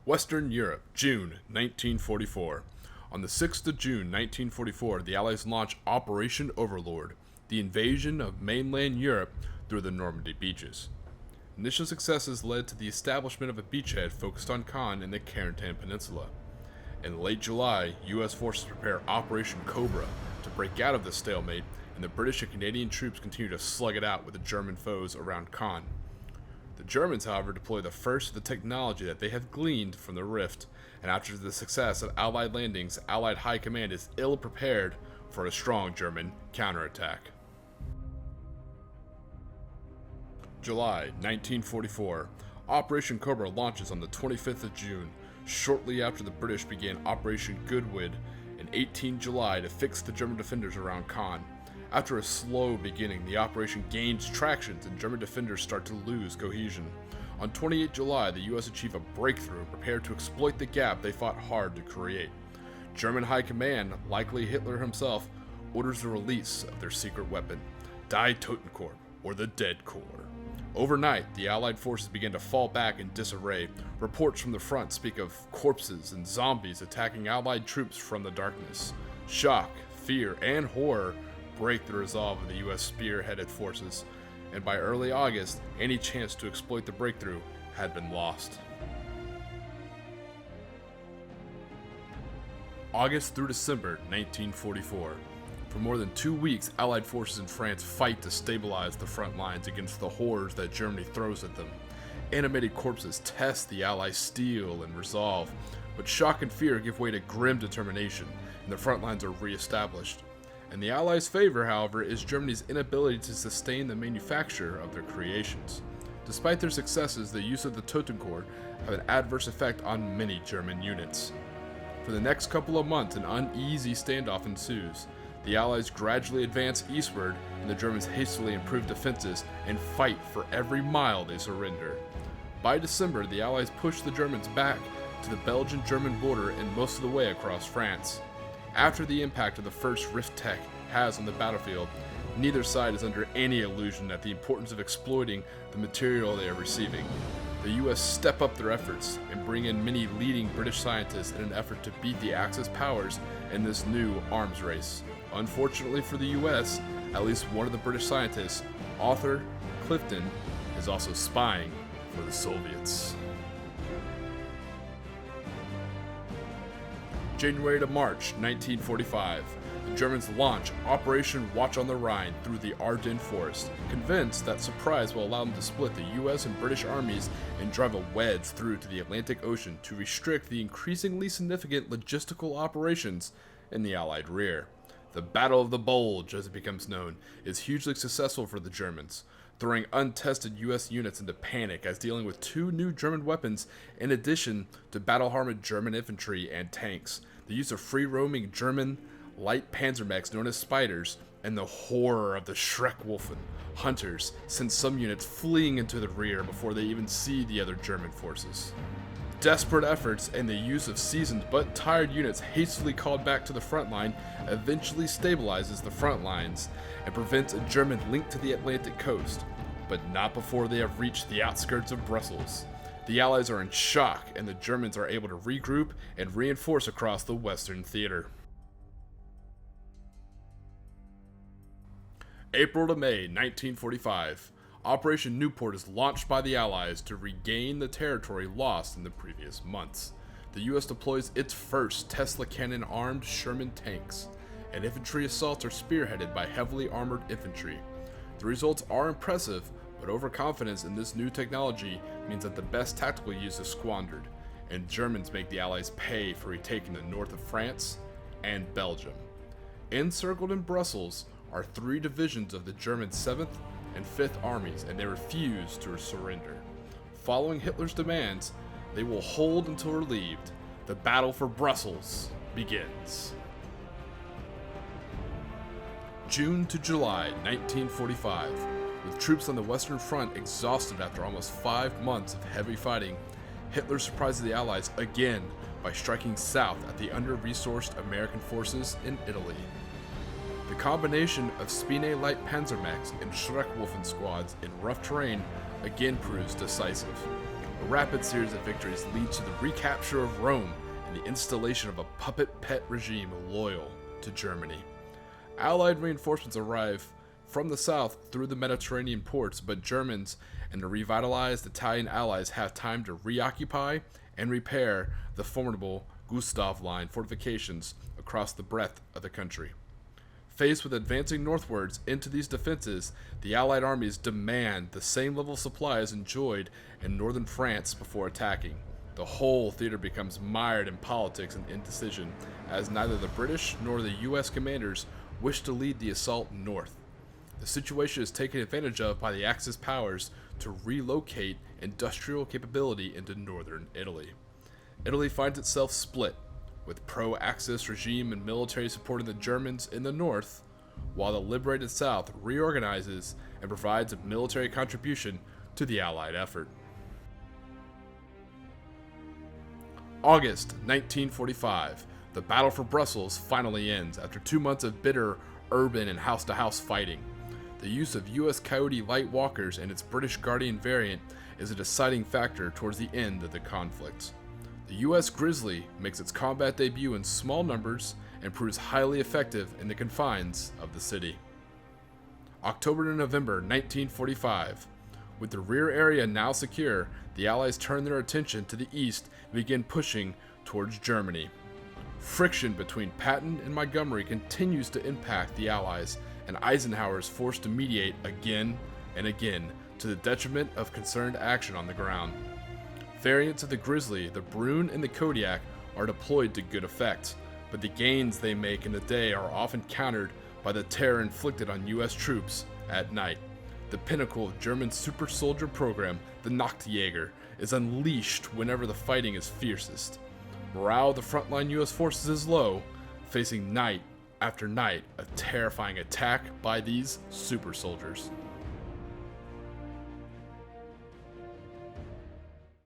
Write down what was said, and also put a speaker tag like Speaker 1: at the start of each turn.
Speaker 1: Western Europe, June 1944. On the 6th of June 1944, the Allies launch Operation Overlord, the invasion of mainland Europe through the Normandy beaches. Initial successes led to the establishment of a beachhead focused on Caen and the Carentan Peninsula. In late July, U.S. forces prepare Operation Cobra to break out of this stalemate, and the British and Canadian troops continue to slug it out with the German foes around Caen. The Germans, however, deploy the first of the technology that they have gleaned from the Rift, and after the success of Allied landings, Allied High Command is ill-prepared for a strong German counterattack. July 1944. Operation Cobra launches on the 25th of June, shortly after the British began Operation Goodwood in 18 July to fix the German defenders around Caen. After a slow beginning, the operation gains traction and German defenders start to lose cohesion. On 28 July, the US achieve a breakthrough and prepare to exploit the gap they fought hard to create. German High Command, likely Hitler himself, orders the release of their secret weapon, Die Totenkorps, or the Dead Corps. Overnight, the Allied forces began to fall back in disarray. Reports from the front speak of corpses and zombies attacking Allied troops from the darkness. Shock, fear, and horror break the resolve of the U.S. spearheaded forces, and by early August, any chance to exploit the breakthrough had been lost. August through December 1944. For more than 2 weeks, Allied forces in France fight to stabilize the front lines against the horrors that Germany throws at them. Animated corpses test the Allies' steel and resolve, but shock and fear give way to grim determination, and the front lines are re-established. In the Allies' favor, however, is Germany's inability to sustain the manufacture of their creations. Despite their successes, the use of the Totenkorps have an adverse effect on many German units. For the next couple of months, an uneasy standoff ensues. The Allies gradually advance eastward, and the Germans hastily improve defenses and fight for every mile they surrender. By December, the Allies push the Germans back to the Belgian-German border and most of the way across France. After the impact of the first Rift tech has on the battlefield, neither side is under any illusion at the importance of exploiting the material they are receiving. The US step up their efforts and bring in many leading British scientists in an effort to beat the Axis powers in this new arms race. Unfortunately for the US, at least one of the British scientists, Arthur Clifton, is also spying for the Soviets. January to March 1945, the Germans launch Operation Watch on the Rhine through the Ardennes forest, convinced that surprise will allow them to split the US and British armies and drive a wedge through to the Atlantic Ocean to restrict the increasingly significant logistical operations in the Allied rear. The Battle of the Bulge, as it becomes known, is hugely successful for the Germans, throwing untested US units into panic as dealing with 2 new German weapons in addition to battle-hardened German infantry and tanks, the use of free-roaming German light Panzermechs known as Spiders, and the horror of the Schreckwolfen hunters send some units fleeing into the rear before they even see the other German forces. Desperate efforts and the use of seasoned but tired units hastily called back to the front line eventually stabilizes the front lines and prevents a German link to the Atlantic coast, but not before they have reached the outskirts of Brussels. The Allies are in shock and the Germans are able to regroup and reinforce across the Western theater. April to May 1945. Operation Newport is launched by the Allies to regain the territory lost in the previous months. The US deploys its first Tesla cannon-armed Sherman tanks, and infantry assaults are spearheaded by heavily armored infantry. The results are impressive, but overconfidence in this new technology means that the best tactical use is squandered, and Germans make the Allies pay for retaking the north of France and Belgium. Encircled in Brussels are 3 divisions of the German 7th and 5th armies, and they refuse to surrender. Following Hitler's demands, they will hold until relieved. The battle for Brussels begins. June to July 1945. With troops on the Western Front exhausted after almost 5 months of heavy fighting, Hitler surprises the Allies again by striking south at the under-resourced American forces in Italy. The combination of Spine light Panzermechs and Schreckwolfen squads in rough terrain again proves decisive. A rapid series of victories leads to the recapture of Rome and the installation of a puppet pet regime loyal to Germany. Allied reinforcements arrive from the south through the Mediterranean ports, but Germans and the revitalized Italian allies have time to reoccupy and repair the formidable Gustav Line fortifications across the breadth of the country. Faced with advancing northwards into these defenses, the Allied armies demand the same level of supplies enjoyed in northern France before attacking. The whole theater becomes mired in politics and indecision, as neither the British nor the US commanders wish to lead the assault north. The situation is taken advantage of by the Axis powers to relocate industrial capability into northern Italy. Italy finds itself split, with pro-Axis regime and military supporting the Germans in the north, while the liberated south reorganizes and provides a military contribution to the Allied effort. August 1945. The battle for Brussels finally ends after 2 months of bitter urban and house-to-house fighting. The use of US Coyote light walkers and its British Guardian variant is a deciding factor towards the end of the conflict. The US Grizzly makes its combat debut in small numbers and proves highly effective in the confines of the city. October to November 1945. With the rear area now secure, the Allies turn their attention to the east and begin pushing towards Germany. Friction between Patton and Montgomery continues to impact the Allies, and Eisenhower is forced to mediate again and again to the detriment of concerned action on the ground. Variants of the Grizzly, the Brune and the Kodiak, are deployed to good effect, but the gains they make in the day are often countered by the terror inflicted on US troops at night. The pinnacle of German super soldier program, the Nachtjäger, is unleashed whenever the fighting is fiercest. Morale of the frontline US forces is low, facing night after night a terrifying attack by these super soldiers.